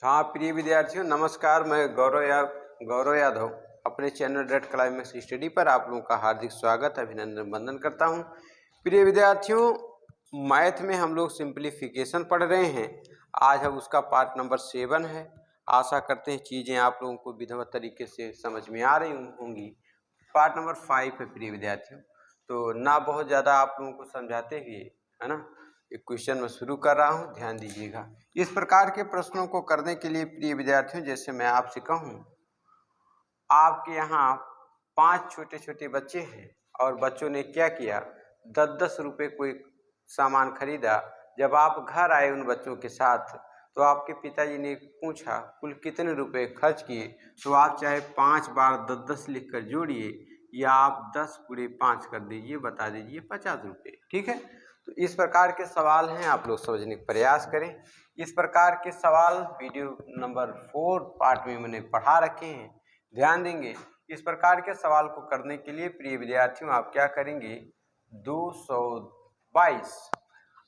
हाँ प्रिय विद्यार्थियों, नमस्कार। मैं गौरव यादव अपने चैनल रेड क्लाइमेक्स स्टडी पर आप लोगों का हार्दिक स्वागत अभिनंदन वंदन करता हूँ। प्रिय विद्यार्थियों, मैथ में हम लोग सिंप्लीफिकेशन पढ़ रहे हैं। आज हम उसका पार्ट नंबर 7 है। आशा करते हैं चीज़ें आप लोगों को विधिवत तरीके से समझ में आ रही होंगी। पार्ट नंबर 5 है प्रिय विद्यार्थियों। तो ना बहुत ज़्यादा आप लोगों को समझाते हुए, है ना, एक क्वेश्चन में शुरू कर रहा हूँ, ध्यान दीजिएगा। इस प्रकार के प्रश्नों को करने के लिए प्रिय विद्यार्थियों, जैसे मैं आपसे कहूँ, आपके यहाँ 5 छोटे छोटे बच्चे हैं और बच्चों ने क्या किया, 10-10 रुपये कोई सामान खरीदा। जब आप घर आए उन बच्चों के साथ, तो आपके पिताजी ने पूछा कुल कितने रुपए खर्च किए, तो आप चाहे 5 बार 10-10 लिख कर जोड़िए या आप 10 गुणे 5 कर दीजिए, बता दीजिए 50 रुपये। ठीक है, तो इस प्रकार के सवाल हैं, आप लोग समझने का प्रयास करें। इस प्रकार के सवाल वीडियो नंबर 4 पार्ट में मैंने पढ़ा रखे हैं, ध्यान देंगे। इस प्रकार के सवाल को करने के लिए प्रिय विद्यार्थियों आप क्या करेंगे, 222।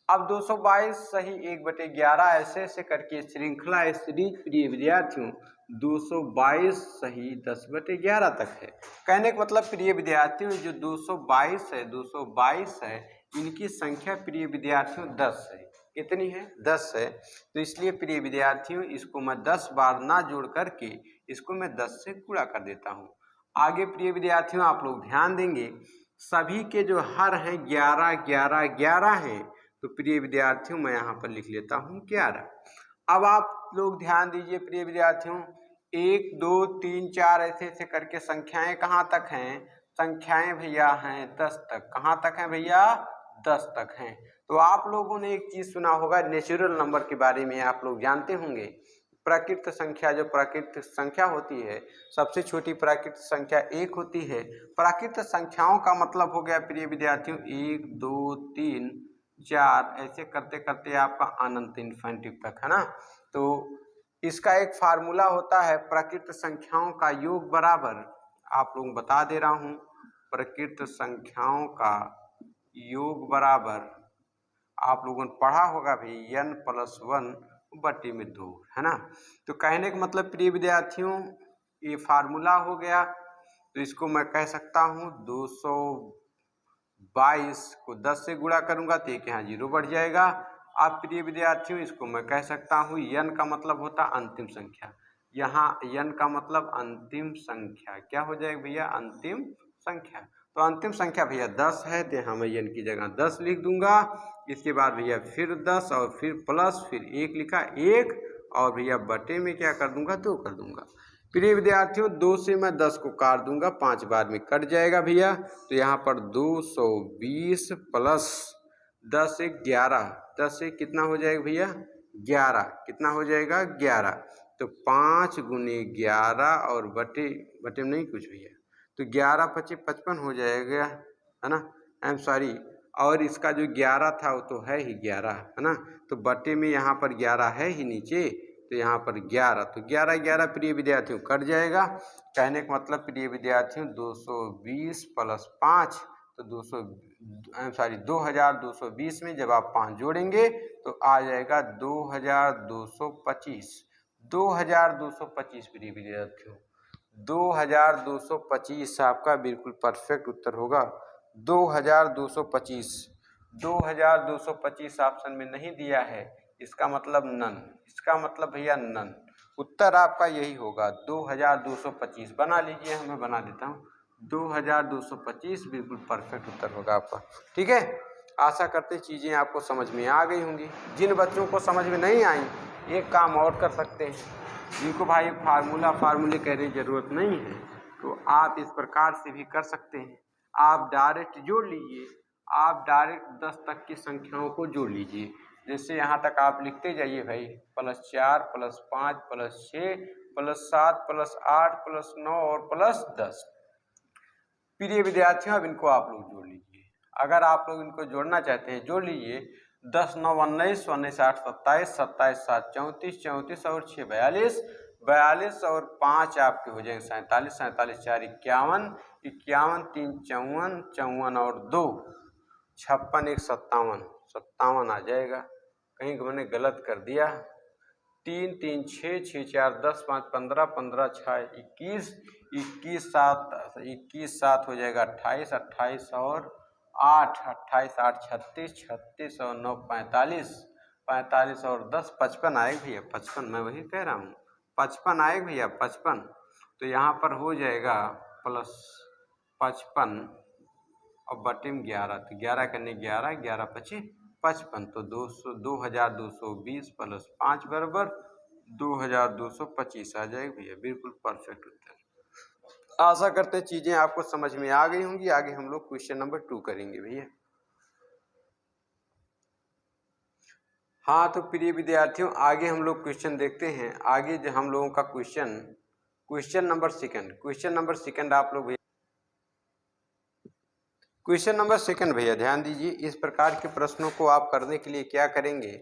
अब 222 सही 1/11 ऐसे ऐसे करके श्रृंखला सीरीज प्रिय विद्यार्थियों 222 सही 10/11 तक है। कहने का मतलब प्रिय विद्यार्थियों, जो 222 है इनकी संख्या प्रिय विद्यार्थियों 10 है। कितनी है? 10 है। तो इसलिए प्रिय विद्यार्थियों, इसको मैं 10 बार ना जोड़ करके इसको मैं 10 से गुणा कर देता हूँ। आगे प्रिय विद्यार्थियों आप लोग ध्यान देंगे, सभी के जो हर हैं 11 11 11 हैं, तो प्रिय विद्यार्थियों मैं यहाँ पर लिख लेता हूँ 11। अब आप लोग ध्यान दीजिए प्रिय विद्यार्थियों, 1 2 3 4 ऐसे ऐसे करके संख्याएं कहाँ तक हैं? संख्याएं भैया हैं 10 तक। कहाँ तक हैं भैया? 10 तक हैं। तो आप लोगों ने एक चीज सुना होगा, नेचुरल नंबर के बारे में आप लोग जानते होंगे। प्राकृत संख्या, जो प्राकृत संख्या होती है, सबसे छोटी प्राकृत संख्या 1 होती है। प्राकृत संख्याओं का मतलब हो गया प्रिय विद्यार्थियों 1 2 3 4 ऐसे करते करते आपका अनंत इन्फिनिटी तक, है ना। तो इसका एक फार्मूला होता है, प्राकृत संख्याओं का योग बराबर, आप लोग बता दे रहा हूं, प्राकृत संख्याओं का योग बराबर, आप लोगों ने पढ़ा होगा भी, n+1/2, है ना। तो कहने का मतलब प्रिय विद्यार्थियों, ये फार्मूला हो गया। तो इसको मैं कह सकता हूँ 222 को 10 से गुणा करूंगा तो एक यहाँ 0 बढ़ जाएगा। अब प्रिय विद्यार्थियों इसको मैं कह सकता हूँ, n का मतलब होता है अंतिम संख्या, यहाँ n का मतलब अंतिम संख्या, क्या हो जाएगा भैया? अंतिम संख्या। तो अंतिम संख्या भैया 10 है, तो यहाँ मैं n की जगह 10 लिख दूंगा। इसके बाद भैया फिर 10 और फिर प्लस, फिर 1 लिखा 1, और भैया बटे में क्या कर दूंगा? 2 कर दूंगा। प्रिय विद्यार्थियों 2 से मैं 10 को काट दूंगा, 5 बार में कट जाएगा भैया। तो यहाँ पर 220 प्लस 10 से 11, 10 से कितना हो जाएगा भैया? 11। कितना हो जाएगा? 11। तो 5 गुने 11 और बटे बटे में नहीं कुछ भैया, तो 11 पचे 55 हो जाएगा, है ना। आई एम सॉरी, और इसका जो 11 था वो तो है ही 11, है ना। तो बटे में यहाँ पर 11 है ही नीचे, तो यहाँ पर 11, तो 11 11 प्रिय विद्यार्थियों कट जाएगा। कहने का मतलब प्रिय विद्यार्थियों 220 प्लस 5, तो 2220 में जब आप 5 जोड़ेंगे तो आ जाएगा 2225। 2225 प्रिय विद्यार्थियों, 2225 आपका बिल्कुल परफेक्ट उत्तर होगा। 2225, 2225 ऑप्शन में नहीं दिया है, इसका मतलब नन, इसका मतलब भैया नन। उत्तर आपका यही होगा 2225। बना लीजिए, मैं बना देता हूँ, 2225 बिल्कुल परफेक्ट उत्तर होगा आपका। ठीक है, आशा करते चीज़ें आपको समझ में आ गई होंगी। जिन बच्चों को समझ में नहीं आई, एक काम और कर सकते हैं, जिनको भाई फार्मूले कहने की जरूरत नहीं है, तो आप इस प्रकार से भी कर सकते हैं। आप डायरेक्ट जोड़ लीजिए, आप डायरेक्ट 10 तक की संख्याओं को जोड़ लीजिए। जैसे यहाँ तक आप लिखते जाइए भाई, +4 +5 +6 +7 +8 +9 और +10। प्रिय विद्यार्थियों अब इनको आप लोग जोड़ लीजिए। अगर आप लोग इनको जोड़ना चाहते हैं जोड़ लीजिए। 10 9 19, 19 8 27, 27 7 34, 34 और 6 42, 42 और 5 आपके हो जाएंगे 47, 47 4 51, 51 3 54, 54 और 2 56, 1 57, 57 आ जाएगा। कहीं मैंने गलत कर दिया, 3 3 6 6 4 10 5 15 15 6 21 21 7 हो जाएगा 28 28 और 8 28 8 36 36 और 9 45 45 और 10 55 आएगा भैया 55 मैं वही कह रहा हूँ 55 आएगा भैया 55 तो यहाँ पर हो जाएगा प्लस 55 और बटे में 11 तो 11 करने 11 11 पच्चीस 55 तो 2220 प्लस 5 बराबर 2225 आ जाएगा भैया बिल्कुल परफेक्ट उत्तर। आशा करते हैं चीजें आपको समझ में आ गई होंगी। आगे हम लोग क्वेश्चन नंबर 2 करेंगे भैया। हाँ तो प्रिय विद्यार्थियों आगे हम लोग क्वेश्चन देखते हैं। आगे जो हम लोगों का क्वेश्चन नंबर सेकंड आप लोग क्वेश्चन नंबर सेकंड भैया ध्यान दीजिए। इस प्रकार के प्रश्नों को आप करने के लिए क्या करेंगे,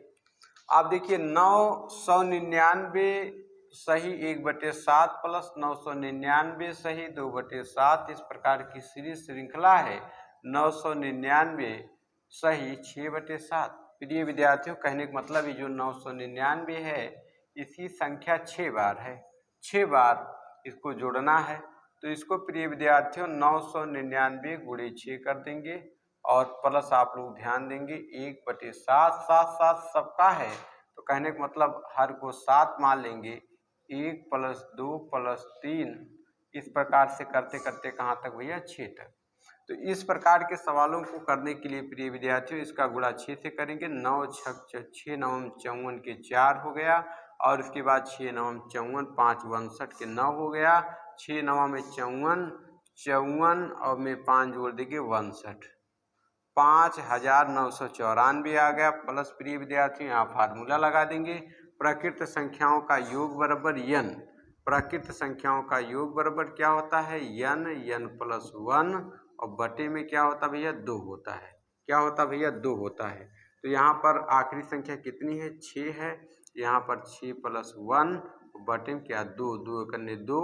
आप देखिए 999 सही 1/7 प्लस 999 सही 2/7 इस प्रकार की सीरीज श्रृंखला है। 999 सही 6/7। प्रिय विद्यार्थियों कहने का मतलब ये जो 999 है इसकी संख्या 6 बार है, 6 बार इसको जोड़ना है। तो इसको प्रिय विद्यार्थियों 999 गुणे 6 कर देंगे और प्लस आप लोग ध्यान देंगे 1/7 7 7 सबका है तो कहने का मतलब हर को 7 मान लेंगे। 1 + 2 + 3 इस प्रकार से करते करते कहाँ तक भैया 6 तक। तो इस प्रकार के सवालों को करने के लिए प्रिय विद्यार्थियों इसका गुणा 6 से करेंगे। 9 6 9 54 के 4 हो गया और उसके बाद 6 9 54 5 62 के 9 हो गया। 6 9 में 54 54 और में 5 जोड़ देंगे 62 5994 आ गया प्लस प्रिय विद्यार्थियों यहाँ फार्मूला लगा देंगे। प्रकृत संख्याओं का योग बराबर n। प्रकृत संख्याओं का योग बराबर क्या होता है n + 1 और बटे में क्या होता है भैया 2 होता है। क्या होता है भैया 2 होता है। तो यहाँ पर आखिरी संख्या कितनी है 6 है। यहाँ पर 6 + 1 बटे में क्या 2 2 करने 2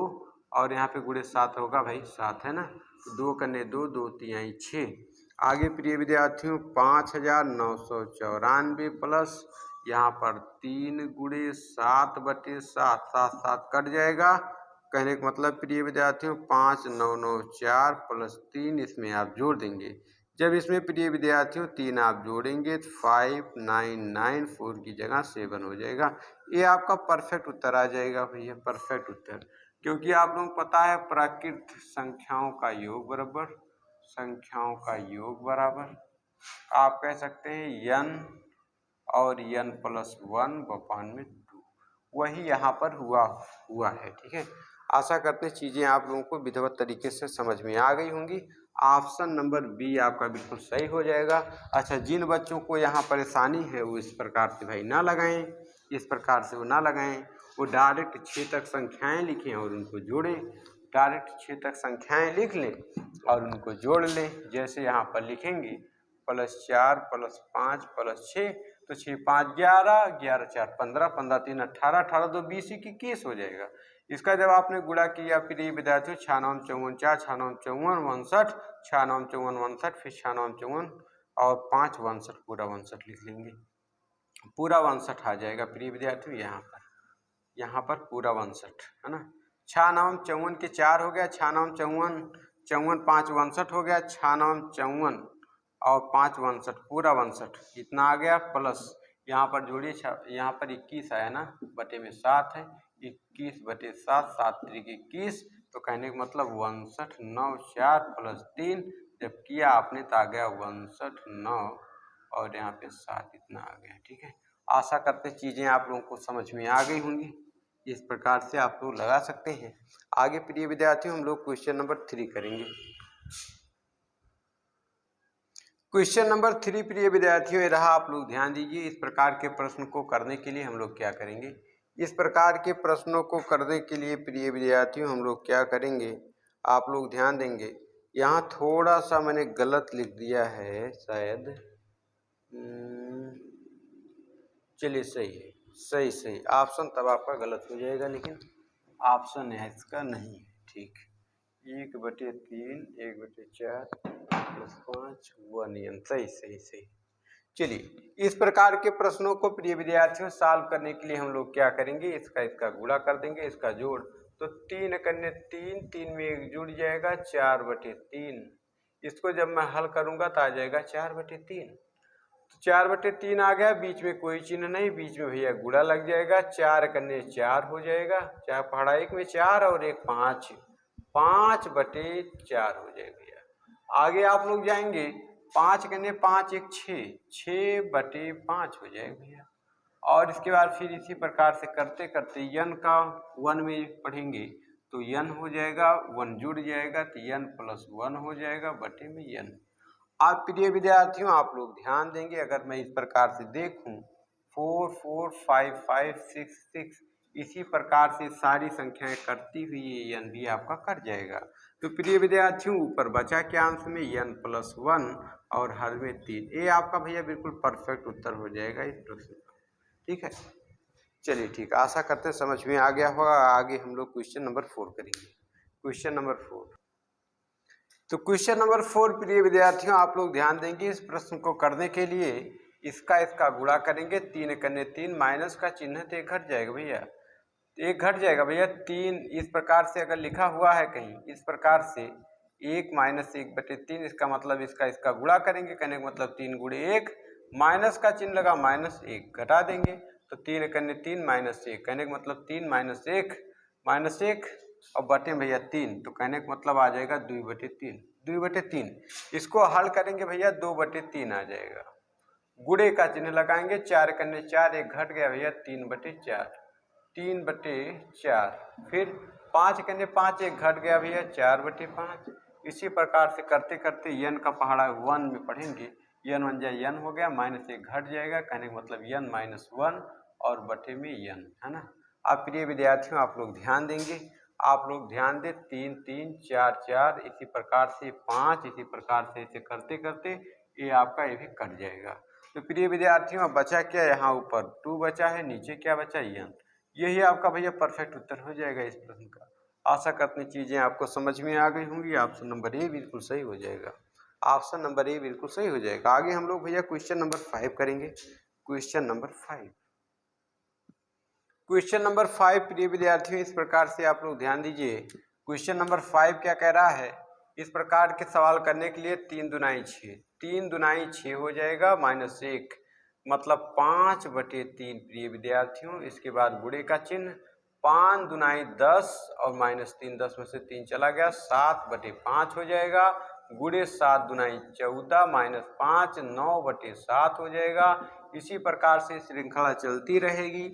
और यहाँ पे गुणे 7 होगा भाई 7 है ना। 2 करने 2 2 3 6। आगे प्रिय विद्यार्थियों 5994 प्लस यहाँ पर 3 गुणे 7/7 7 7 कट जाएगा। कहने का मतलब प्रिय विद्यार्थियों 5994 + 3 इसमें आप जोड़ देंगे। जब इसमें प्रिय विद्यार्थियों 3 आप जोड़ेंगे तो 5994 की जगह 7 हो जाएगा। ये आपका परफेक्ट उत्तर आ जाएगा भैया परफेक्ट उत्तर। क्योंकि आप लोगों को पता है प्राकृत संख्याओं का योग बराबर आप कह सकते हैं n और n + 1/2 वही यहाँ पर हुआ है। ठीक है आशा करते हैं चीज़ें आप लोगों को विधिवत तरीके से समझ में आ गई होंगी। ऑप्शन नंबर बी आपका बिल्कुल सही हो जाएगा। अच्छा जिन बच्चों को यहाँ परेशानी है वो इस प्रकार से भाई ना लगाएं, इस प्रकार से वो ना लगाएं, वो डायरेक्ट 6 तक संख्याएं लिखें और उनको जोड़ें। डायरेक्ट 6 तक संख्याएं लिख लें और उनको जोड़ लें। जैसे यहाँ पर लिखेंगे +4 + 5 + 6 तो 6 5 11 11 4 15 15 3 18 18 2 20 21 हो जाएगा। इसका जब आपने गुणा किया प्रिय विद्यार्थियों 6 9 54 4 6 9 54 59 6 9 54 59 फिर 6 9 54 और 5 62 पूरा 62 लिख लेंगे। पूरा 62 आ जाएगा प्रिय विद्यार्थियों यहाँ पर पूरा 62 है ना। 6 9 54 के 4 हो गया 6 9 54 54 5 62 हो गया 6 9 54 और 5 62 पूरा 62 इतना आ गया प्लस यहाँ पर जोड़िए यहाँ पर 21 आया ना बटे में 7 है 21/7 7 3 21 तो कहने का मतलब 62 9 4 + 3 जब किया आपने तो आ गया 62 9 और यहाँ पे 7 इतना आ गया। ठीक है आशा करते चीज़ें आप लोगों को समझ में आ गई होंगी। इस प्रकार से आप लोग लगा सकते हैं। आगे प्रिय विद्यार्थियों हम लोग क्वेश्चन नंबर 3 करेंगे। क्वेश्चन नंबर 3 प्रिय विद्यार्थियों ये रहा आप लोग ध्यान दीजिए। इस प्रकार के प्रश्न को करने के लिए हम लोग क्या करेंगे, इस प्रकार के प्रश्नों को करने के लिए प्रिय विद्यार्थियों हम लोग क्या करेंगे आप लोग ध्यान देंगे। यहाँ थोड़ा सा मैंने गलत लिख दिया है शायद, चलिए सही है सही ऑप्शन तब आपका गलत हो जाएगा लेकिन ऑप्शन है इसका नहीं है। ठीक 1/3 1/4 + 5 1 सही चलिए, इस प्रकार के प्रश्नों को प्रिय विद्यार्थियों सॉल्व करने के लिए हम लोग क्या करेंगे, इसका गुणा कर देंगे, इसका जोड़। तो 3 कन्ने 3, 3 में 1 जुड़ जाएगा 4/3। इसको जब मैं हल करूंगा तो आ जाएगा 4/3। तो 4/3 आ गया, बीच में कोई चिन्ह नहीं, बीच में भैया गुणा लग जाएगा। 4 कन्ने 4 हो जाएगा, 4 पहाड़ा 1 में 4 और 1 5, 5/4 हो जाएगा भैया। आगे आप लोग जाएंगे, 5 कन्ने 5 1 6, 6/5 हो जाएगा भैया। और इसके बाद फिर इसी प्रकार से करते करते n का 1 में पढ़ेंगे तो n हो जाएगा, 1 जुड़ जाएगा तो n + 1 हो जाएगा बटे में n। आप प्रिय विद्यार्थियों आप लोग ध्यान देंगे, अगर मैं इस प्रकार से देखूं 4 4 5 5 6 6, इसी प्रकार से सारी संख्याएं करती हुई ये n भी आपका कट जाएगा। तो प्रिय विद्यार्थियों ऊपर बचा क्या अंश में n + 1 और हर में 3। ये आपका भैया बिल्कुल परफेक्ट उत्तर हो जाएगा इस प्रश्न का। ठीक है, चलिए ठीक, आशा करते हैं समझ में आ गया होगा। आगे हम लोग क्वेश्चन नंबर 4 करेंगे। क्वेश्चन नंबर 4, तो क्वेश्चन नंबर 4 प्रिय विद्यार्थियों आप लोग ध्यान देंगे, इस प्रश्न को करने के लिए इसका गुणा करेंगे। 3 कन्ने 3, माइनस का चिन्ह तो एक घट जाएगा भैया, एक घट जाएगा भैया। 3 इस प्रकार से अगर लिखा हुआ है कहीं इस प्रकार से 1 - 1/3, इसका मतलब इसका गुणा करेंगे, कहने का मतलब 3 × 1, माइनस का चिन्ह लगा -1 घटा देंगे। तो 3 कन्ने 3 -1, कहने का मतलब 3 - 1 और बटे भैया 3, तो कहने का मतलब आ जाएगा 2/3, 2/3। इसको हल करेंगे भैया 2/3 आ जाएगा। गुणे का चिन्ह लगाएंगे, 4 कन्ने 4, 1 घट गया भैया 3/4, 3/4। फिर 5 कन्ने 5, 1 घट गया भैया 4/5। इसी प्रकार से करते करते n का पहाड़ा 1 में पढ़ेंगे, n 1 जा n हो गया, -1 घट जाएगा, कहने का मतलब n - 1 और बटे में n, है ना। अब प्रिय विद्यार्थियों आप लोग ध्यान देंगे, आप लोग ध्यान दें, 3 3 4 4, इसी प्रकार से 5, इसी प्रकार से इसे करते करते ये आपका ये भी कट जाएगा। तो प्रिय विद्यार्थियों अब बचा क्या, यहाँ ऊपर 2 बचा है, नीचे क्या बचा n। यही आपका भैया परफेक्ट उत्तर हो जाएगा इस प्रश्न का। आशा करते हैं चीज़ें आपको समझ में आ गई होंगी। ऑप्शन नंबर ए बिल्कुल सही हो जाएगा, ऑप्शन नंबर ए बिल्कुल सही हो जाएगा। आगे हम लोग भैया क्वेश्चन नंबर 5 करेंगे। क्वेश्चन नंबर 5, क्वेश्चन नंबर 5 प्रिय विद्यार्थियों इस प्रकार से आप लोग ध्यान दीजिए। क्वेश्चन नंबर 5 क्या कह रहा है, इस प्रकार के सवाल करने के लिए 3 दूनाई 6, 3 दूनाई 6 हो जाएगा, -1 मतलब 5/3 प्रिय विद्यार्थियों। इसके बाद गुणे का चिन्ह, 5 दूनाई 10 और -3, 10 में से 3 चला गया, 7/5 हो जाएगा। गुणे 7 दूनाई 14, -5 9/7 हो जाएगा। इसी प्रकार से श्रृंखला चलती रहेगी।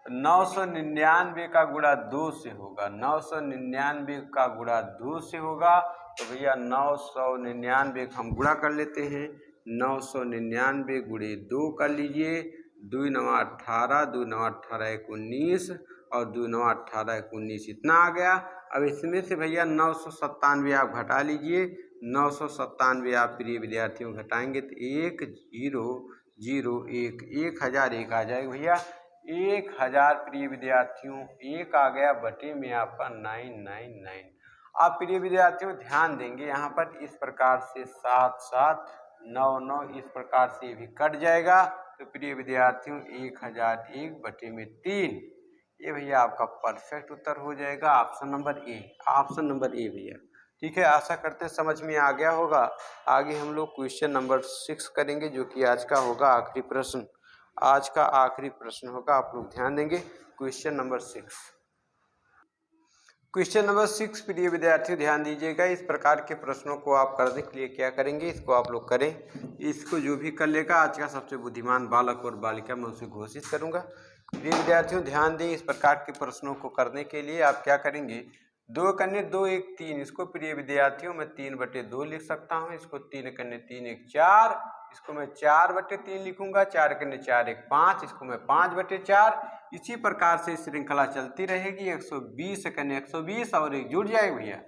999 का गुणा 2 से होगा, 999 का गुणा 2 से होगा। तो भैया 999 हम गुणा कर लेते हैं, 999 गुणे 2 कर लीजिए, 2 9 18, 2 9 18 1 19 और 2 9 18 1 19, इतना आ गया। अब इसमें से भैया 997 आप घटा लीजिए, 997 आप प्रिय विद्यार्थियों घटाएंगे तो 1 0 0 1, 1001 आ जाएगा भैया। 1000 प्रिय विद्यार्थियों 1 आ गया बटे में आपका 999। आप प्रिय विद्यार्थियों ध्यान देंगे यहाँ पर इस प्रकार से 7 7 9 9 इस प्रकार से भी कट जाएगा। तो प्रिय विद्यार्थियों 1001 बटे में 3, ये भैया आपका परफेक्ट उत्तर हो जाएगा, option number A, option number A भैया। ठीक है, आशा करते हैं समझ में आ गया होगा। आगे हम लोग क्वेश्चन नंबर 6 करेंगे, जो कि आज का होगा आखिरी प्रश्न, आज का आखिरी प्रश्न होगा। आप लोग ध्यान देंगे, क्वेश्चन नंबर 6, क्वेश्चन नंबर 6 प्रिय विद्यार्थियों ध्यान दीजिएगा। इस प्रकार के प्रश्नों को आप करने के लिए क्या करेंगे, इसको आप लोग करें, इसको जो भी कर लेगा आज का सबसे बुद्धिमान बालक और बालिका मैं उसे घोषित करूंगा। प्रिय विद्यार्थियों ध्यान दें, इस प्रकार के प्रश्नों को करने के लिए आप क्या करेंगे, 2 कन्ने 2 1 3, इसको प्रिय विद्यार्थियों मैं 3/2 लिख सकता हूँ। इसको 3 कन्ने 3 1 4, इसको मैं 4/3 लिखूंगा। 4 कन्ने 4 1 5, इसको मैं 5/4। इसी प्रकार से श्रृंखला चलती रहेगी। 120 कन्ने 120 और एक जुड़ जाएगा भैया,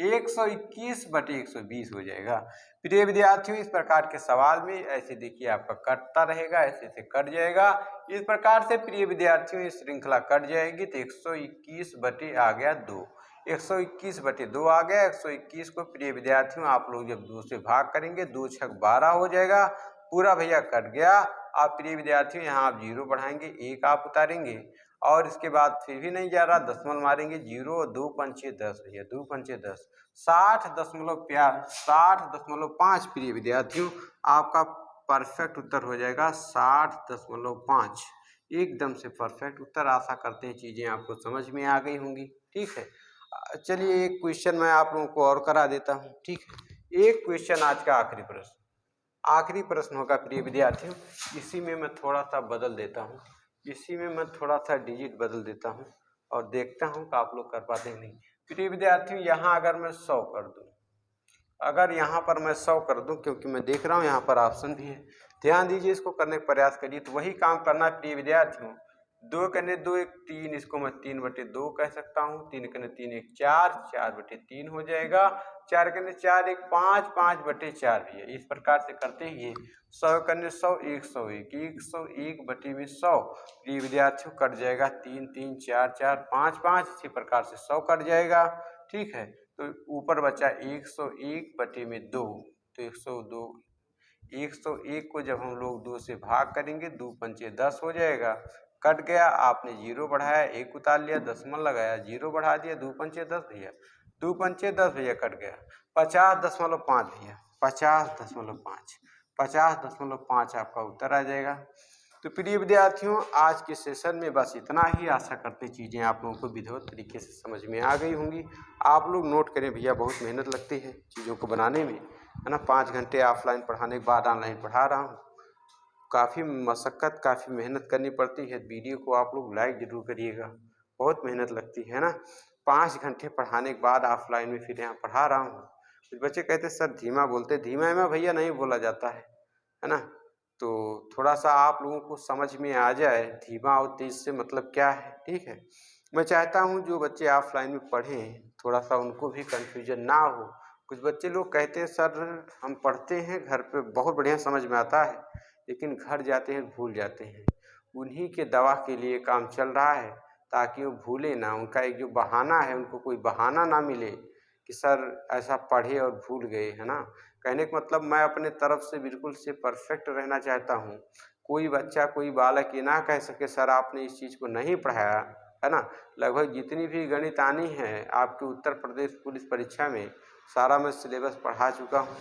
121/120 हो जाएगा। प्रिय विद्यार्थियों इस प्रकार के सवाल में ऐसे देखिए आपका कटता रहेगा, ऐसे ऐसे कट जाएगा। इस प्रकार से प्रिय विद्यार्थियों ये श्रृंखला कट जाएगी तो 121 बटे आ गया 2, 121/2 आ गया। 121 को प्रिय विद्यार्थियों आप लोग जब 2 से भाग करेंगे, 2 छक 12 हो जाएगा। पूरा भैया कट गया। आप प्रिय विद्यार्थियों यहाँ आप 0 बढ़ाएंगे, 1 आप उतारेंगे और इसके बाद फिर भी नहीं जा रहा, दशमलव मारेंगे 0, 2 पंचे 10 भैया, 2 पंचे 10, 60.5 प्रिय विद्यार्थियों आपका परफेक्ट उत्तर हो जाएगा 60.5। एकदम से परफेक्ट उत्तर। आशा करते हैं चीज़ें आपको समझ में आ गई होंगी। ठीक है, चलिए एक क्वेश्चन मैं आप लोगों को और करा देता हूँ। ठीक है, एक क्वेश्चन आज का आखिरी प्रश्न होगा प्रिय विद्यार्थियों। इसी में मैं थोड़ा सा बदल देता हूँ, इसी में मैं थोड़ा सा डिजिट बदल देता हूँ और देखता हूँ कि आप लोग कर पाते हैं नहीं। प्रिय विद्यार्थियों यहाँ अगर मैं 100 कर दूँ, अगर यहाँ पर मैं 100 कर दूं, क्योंकि मैं देख रहा हूँ यहाँ पर ऑप्शन भी है, ध्यान दीजिए, इसको करने का प्रयास करिए। तो वही काम करना है प्रिय विद्यार्थियों। 2 कने 2 1 3, इसको मैं 3/2 कह सकता हूँ। 3 कने 3 1 4, 4/3 हो जाएगा। 4 कने 4 1 5, 5/4 भी है। इस प्रकार से करते ही 100 कने 100 101, 101/100 प्रिय विद्यार्थियों कट जाएगा। 3 3 4 4 5 5, इसी प्रकार से 100 कट जाएगा। ठीक है, तो ऊपर बचा 101/2, तो 101 को जब हम लोग 2 से भाग करेंगे, 2 पंचे 10 हो जाएगा। कट गया, आपने 0 बढ़ाया, 1 उतार लिया, दशमलव लगाया, 0 बढ़ा दिया, 2 पंचे 10 भैया, 2 पंचे 10 भैया कट गया। 50.5 भैया, 50.5 आपका उत्तर आ जाएगा। तो प्रिय विद्यार्थियों आज के सेशन में बस इतना ही। आशा करते चीज़ें आप लोगों को विधिवत तरीके से समझ में आ गई होंगी। आप लोग नोट करें भैया, बहुत मेहनत लगती है चीज़ों को बनाने में, है ना। 5 घंटे ऑफलाइन पढ़ाने के बाद ऑनलाइन पढ़ा रहा हूँ। काफ़ी मशक्क़त, काफ़ी मेहनत करनी पड़ती है। वीडियो को आप लोग लाइक ज़रूर करिएगा, बहुत मेहनत लगती है ना। 5 घंटे पढ़ाने के बाद ऑफलाइन में फिर यहाँ पढ़ा रहा हूँ। कुछ बच्चे कहते सर धीमा बोलते, धीमा भैया नहीं बोला जाता है ना। तो थोड़ा सा आप लोगों को समझ में आ जाए धीमा और तेज से मतलब क्या है। ठीक है, मैं चाहता हूँ जो बच्चे ऑफलाइन में पढ़ें थोड़ा सा उनको भी कन्फ्यूजन ना हो। कुछ बच्चे लोग कहते हैं सर हम पढ़ते हैं घर पे बहुत बढ़िया समझ में आता है, लेकिन घर जाते हैं भूल जाते हैं। उन्हीं के दवा के लिए काम चल रहा है ताकि वो भूले ना। उनका एक जो बहाना है, उनको कोई बहाना ना मिले कि सर ऐसा पढ़े और भूल गए, है ना। कहने का मतलब मैं अपने तरफ से बिल्कुल से परफेक्ट रहना चाहता हूँ। कोई बच्चा, कोई बालक ये ना कह सके सर आपने इस चीज़ को नहीं पढ़ाया, है ना। लगभग जितनी भी गणित आनी है आपके उत्तर प्रदेश पुलिस परीक्षा में, सारा मैं सिलेबस पढ़ा चुका हूँ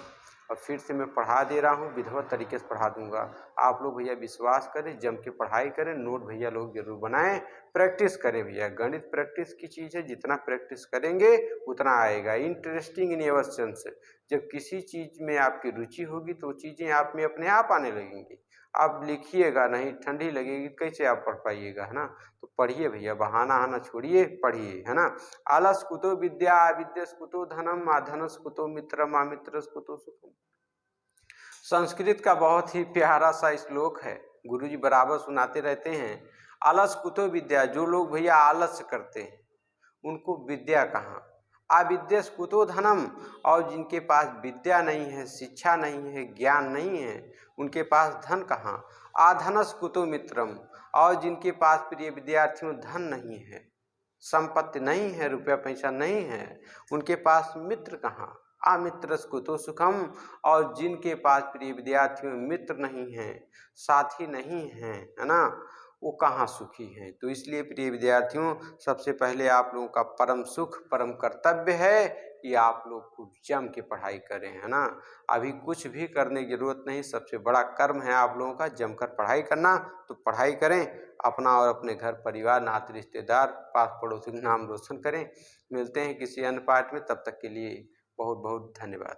और फिर से मैं पढ़ा दे रहा हूँ, विधिवत तरीके से पढ़ा दूंगा। आप लोग भैया विश्वास करें, जम के पढ़ाई करें, नोट भैया लोग जरूर बनाएं, प्रैक्टिस करें भैया। गणित प्रैक्टिस की चीज़ है, जितना प्रैक्टिस करेंगे उतना आएगा। इंटरेस्टिंग इन योर सेंस, जब किसी चीज़ में आपकी रुचि होगी तो चीज़ें आप में अपने आप आने लगेंगी। आप लिखिएगा नहीं, ठंडी लगेगी, कैसे आप पढ़ पाइएगा, है ना। तो पढ़िए भैया, बहाना आना छोड़िए, पढ़िए, है ना। आलस कुतो विद्या, अविद्यस कुतो धनम, अधनस कुतो मित्रम, अमित्रस कुतो सुखम। संस्कृत का बहुत ही प्यारा सा श्लोक है, गुरुजी बराबर सुनाते रहते हैं। आलस कुतो विद्या, जो लोग भैया आलस्य करते हैं उनको विद्या कहाँ। अविद्यस कुतो धनम, और जिनके पास विद्या नहीं है, शिक्षा नहीं है, ज्ञान नहीं है, उनके पास धन कहाँ। आधनस कुतो मित्रम, और जिनके पास प्रिय विद्यार्थियों धन नहीं है, संपत्ति नहीं है, रुपया पैसा नहीं है, उनके पास मित्र कहाँ। अमित्रस कुतो सुखम, और जिनके पास प्रिय विद्यार्थियों मित्र नहीं है, साथी नहीं है, है ना, वो कहाँ सुखी हैं। तो इसलिए प्रिय विद्यार्थियों सबसे पहले आप लोगों का परम सुख, परम कर्तव्य है कि आप लोग खूब जम के पढ़ाई करें, है ना। अभी कुछ भी करने की जरूरत नहीं, सबसे बड़ा कर्म है आप लोगों का जमकर पढ़ाई करना। तो पढ़ाई करें, अपना और अपने घर परिवार, नाते रिश्तेदार, पास पड़ोसी का नाम रोशन करें। मिलते हैं किसी अन्य पाठ में, तब तक के लिए बहुत बहुत धन्यवाद।